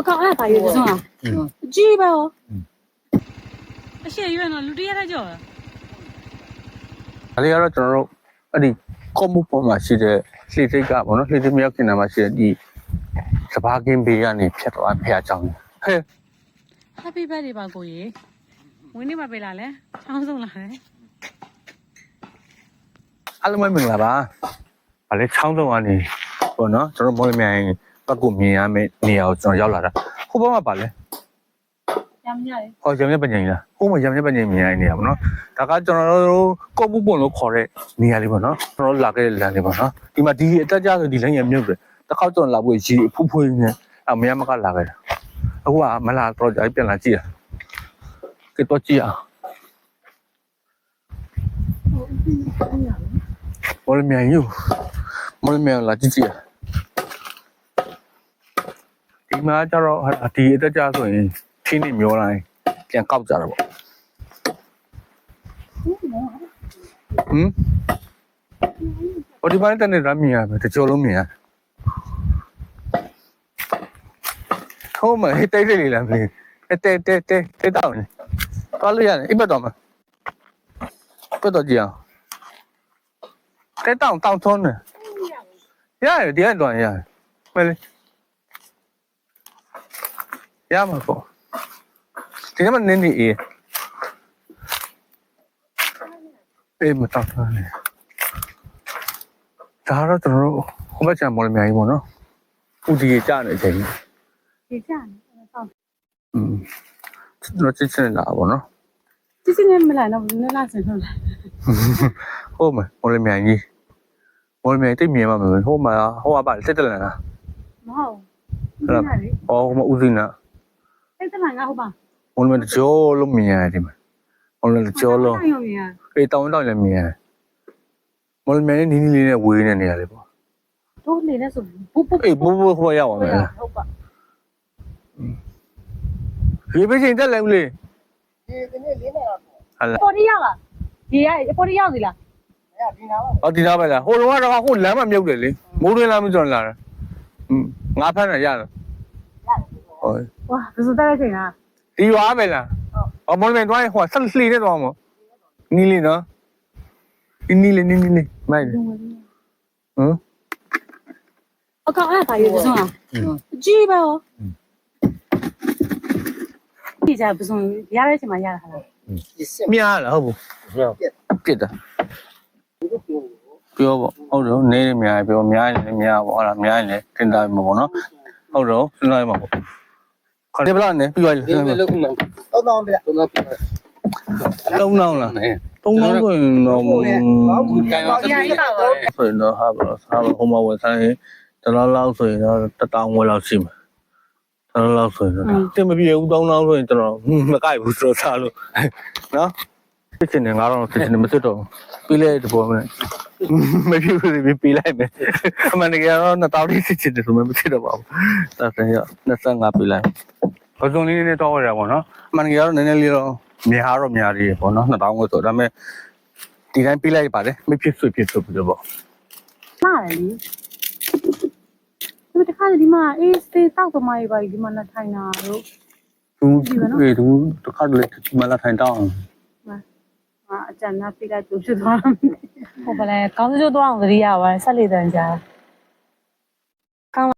我刚俺发有这种啊，几百哦。အရှေ့ရွံ့တော့လူတရက်တည်းကြော်တယ် ဒါလေးကတော့ကျွန်တော်တို့အဲ့ဒီကော့မှုပေါ်မှာရှိတဲ့လှေစိတ်ကပေါ့နော်လှေစိတ်မြောက်ခင်နာမှာရှိတဲ့ဒီစပါးကင်းဘေးကနေဖြတ်သွားဖះကြောင်းဟဲ့ Happy birthday ပါကိုကြီးဝင်းနေမှာပေးလာလဲချောင်းဆုံးလာတယ် အားလုံးပဲမင်္ဂလာပါဗာလေချောင်းစုံကနေပေါ့နော်ကျွန်တော်မော်လမြိုင်ဘက်ကိုမြင်ရမယ့်နေရာကိုကျွန်တော်ရောက်လာတာဟိုဘက်မှာဗာလေ ရမ်းရတယ် ဟောရံမြပညင်လားဟိုမှာရံမြပညင်မြင်ရတဲ့နေရာပေါ့နော်ဒါကကျွန်တော်တို့ကော့မှုပုံလို့ခေါ်တဲ့နေရာလေးပေါ့နော်ကျွန်တော်လာခဲ့တဲ့လမ်းလေးပေါ့နော်ဒီမှာဒီအတက်ကြဆိုဒီလမ်းရမြုပ်တယ်တစ်ခေါက်ကျွန်တော်လာဖို့ရီအဖူးဖွေးနေအမရမကလာခဲ့တာအခုကမလာတော့ကြိုက်ပြန်လာကြည့်ရကတော့ကြည့်အောင်မော်လမြိုင်ယူမော်လမြိုင်လာကြည့်ကြည့်ဒီမှာကျတော့ဒီအတက်ကြဆိုရင်ထင်းနေမျိုးတိုင်းပြန်ကောက်ကြတာပေါ့ဟမ်ဒီပိုင်းတနေ့ရမ်းမြင်ရမယ်တချို့လုံးမြင်ရဟိုမှာဟိတ်တိတ်လေးလာမင်းတဲတောင်းနေသွားလို့ရတယ်အိပ်ပတ်တော့မှာပတ်တော့ကြည့်အောင်တဲတောင်းထုံးနေရတယ်ဒီကတော့ရတယ်မယ်လေရမှာပေါ့ဒီမှာနင်းနေအေးမတောက်ထားနဲ့ဒါတော့ကျွန်တော်တို့ဟိုဘက်ကျန်မော်လမြိုင်ကြီးပေါ့နော်ဥတီကြနေတဲ့အချိန်ကြီး ဒီကြတယ်ဆောင်း ကျွန်တော်ချစ်ချင်လာပါတော့ စစ်စစ်နဲ့မလာတော့ဘူးနဲ့လာစင်ထုတ်လာ ဟုတ်မယ်မော်လမြိုင်ကြီးမော်လမြိုင်တိတ်မြင်ပါမယ်ဟိုမှာဟိုကပါတက်တက်လာလား မဟုတ် ဟုတ်လားဟောဟိုမှာဥသိနာ အဲ့တလားငါဟုတ်ပါ မော်လမြိုင်ကြောလုံးမြင်ရတယ်ဒီမှာမော်လမြိုင်ကြောလုံး ရုံရ အေးတောင်းလည်းမြင်ရတယ်မော်လမြိုင်နီးနီးလေးနဲ့ဝေးနေနေရတယ်ပေါ့ တို့နေလဲဆိုဘူးဘူး အေးဘူဟိုရောက်အောင်မယ်လား ဟုတ်ပါ ဒီပချင်းတက်လိုက်ဦးလေ ဒီနေ့လေးနေတော့ ဟာလား ပေါ်ရီရောက်လားဒီရပေါ်ရီရောက်ပြီလား ဒီနာပါ ဟောဒီနားပဲလားဟိုတော့ဟိုလမ်းမှာမြုပ်တယ်လေမိုးတွင်းလမ်းမကျော်လာတာငါဖမ်းတာရတယ်ဟုတ် ဝါဘယ်စတဲ့ချိန်อ่ะ ဒီရွာပဲလားဟောမော်လမြိုင်တွိုင်းဟိုဆက်လှီနေတော့မို့နီးလေးနော်နီးလေးမိုက်ဟမ် 我刚俺发有这种啊，几百哦。你家不送，压了去嘛压了哈啦。ဒီစက် မြားလားဟုတ်ဘူးပြစ်တာပြောပေါ့ဟုတ်တော့နေနေများပြောများနေများပေါ့ဟုတ်လားများနေတင်တာမှာပေါ့နော်ဟုတ်တော့စဉ်းစားရမှာပေါ့ခေါင်းဘလောက်နေပြီးသွားပြီ ဒီလိုလုံးတော့ပြတော့ပြ 3လောင်းလား3လောင်းဆိုရင်တော့ ဟုတ်ရဲ့ဘာဘူးကန်တော့ 压一把哦。 ဆိုရင်တော့ဟာပါဟိုမှာဝင်ဆိုင်တလောက်ဆိုရင်တော့1000ဝယ်လောက်ရှိမှာ1000လောက်ဆိုရင်တော့တင်မပြေဘူး3000ဆိုရင်ကျွန်တော်မကြိုက်ဘူးဆိုတော့စားလို့နော်ဖြစ်ချင်တယ်9000ဖြစ်ချင်တယ်မစစ်တော့ပြီးလဲဒီပေါ်မှာမဖြစ်ဘူးပြီးလိုက်မယ်အမှန်တကယ်တော့2000လေးစစ်ချင်တယ်ဆိုမှမဖြစ်တော့ပါဘူးဒါဆိုရင်25ပြီးလိုက်ဘယ်စုံလေးနဲ့တော့ရတာပေါ့နော်အမှန်တကယ်တော့နည်းနည်းလေးတော့များတော့များသေးတယ်ပေါ့နော်2000ကိုဆိုဒါပေမဲ့ဒီတိုင်းပြီးလိုက်ပါတယ်မဖြစ်ဆွဖြစ်ဆိုပြီးတော့ပေါ့ 哪来的？你们这看着的嘛，哎，谁到的嘛？一把的嘛，那太难了。 သူတစ်ခါတလေမလာထိုင်တော့ 啊，真那比较就是多了。我本来刚才就多少个的呀，我啥里人家。刚。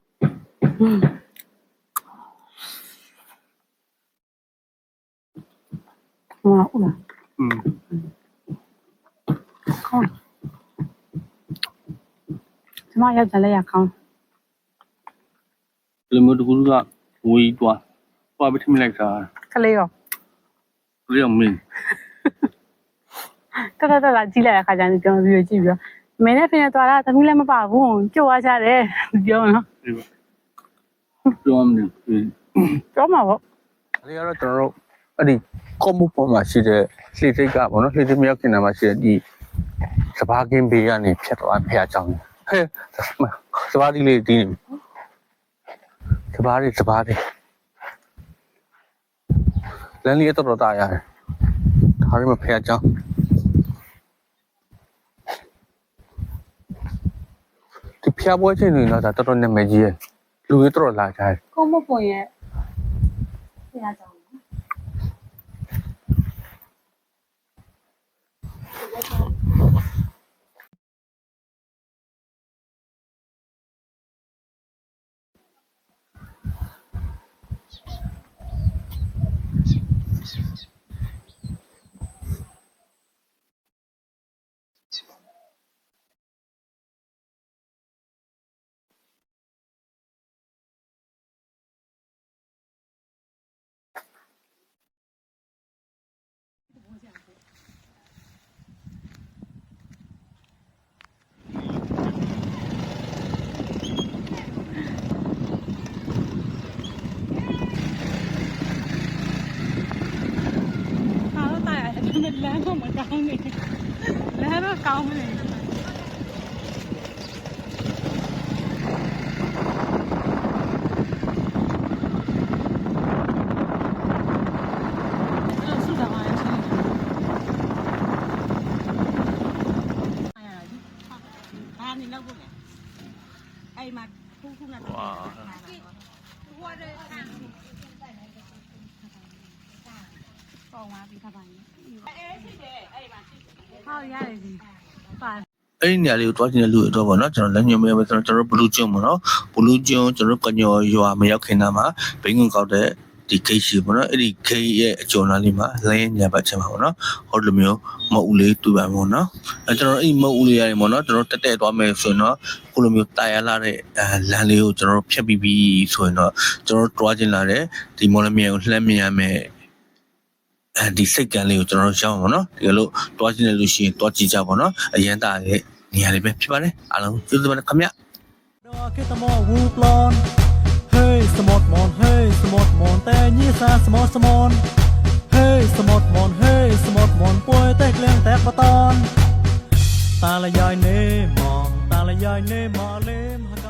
哇，我了。康。怎么要再来呀康？ ဒီမျိုးတကူကဝေးသွားပြီးထမိလိုက်တာ 可累哦。 ဘယ်ရောက်မင်း တော်လာကြည့်လိုက်တဲ့ခါကျရင်ပြောပြီးကြည့်ပြီးမင်းနဲ့ဖင်နဲ့သွားတာသမီးလည်းမပါဘူးကြိုးသွားကြတယ်ပြောနော် ပြောမင်း ပြောမှာပေါ့ ဒါလေးကတော့ကျွန်တော်တို့အဲ့ဒီကော့မှုပေါ်မှာရှိတဲ့လှေစိတ်ကပေါ့နော်လှေစိတ်မြောက်ခင်နာမှာရှိတဲ့ဒီစပါးကင်းဘေးကနေဖြတ်သွားဖះကြောင်းဟဲ့စပါးဒီလေးဒီစပါးတွေလမ်းလေးတော့တာရတယ်ဒါရီမှာဖះကြောင်းဒီဖះပွဲချင်းတွေတော့ဒါတော်တော်နာမည်ကြီးရဲ့လူတွေတော်တော်လာကြတယ် ကောမပွန်ရဲ့ ဆရာကြောင့် เขาแต่เป็นแรงของมันก้าวนี่แล้วก็ก้าวมาเลยสุดท้ายใช่บ้านนี้เล่าพวกเนี่ยไอ้มาทุกนาทีออกมาปีทบายเข้าย่าเลยสิป่า အဲ့ဒီနေရာလေးကိုတွားချင်တဲ့လူတွေတော့ပေါ့နော်ကျွန်တော်လက်ညှိုးမဲပဲကျွန်တော်ဘလူးကျွန်းပေါ့နော်ဘလူးကျွန်းကျွန်တော်ကညော်ရွာမရောက်ခင်နာမှာဘိန်းကွန်ကောက်တဲ့ဒီဂိတ်ရှိပေါ့နော်အဲ့ဒီဂိတ်ရဲ့အကျော်နားလေးမှာလဲညာဘက်ချင်ပါပေါ့နော်ဟောဒီလိုမျိုးမအူလေးတွေ့ပါမို့နော်အဲ့ကျွန်တော်အဲ့မအူလေးရတယ်ပေါ့နော်ကျွန်တော်တက်သွားမယ်ဆိုရင်တော့ခုလိုမျိုးတာယာလာတဲ့လမ်းလေးကိုကျွန်တော်ဖြတ်ပြီးပြီဆိုရင်တော့ကျွန်တော်တွားချင်လာတဲ့ဒီမော်လမြိုင်ကိုလှမ်းမြင်ရမယ်ဒီစိတ်ကံလေးကိုကျွန်တော်ရောက်ပါတော့တကယ်လို့တွားချင်တယ်လို့ရှိရင်တွားကြည့်ကြပါတော့အရန်တာရဲ့နေရာလေးပဲဖြစ်ပါတယ်အားလုံးကျေးဇူးတင်ပါတယ်ခင်ဗျ Kita mau wuplon, hey semot mon, hey semot mon, teh nyisa semot semon, hey semot mon, poi teh kleng teh paton, ta la yai ne mong, ta la yai ne ma lem.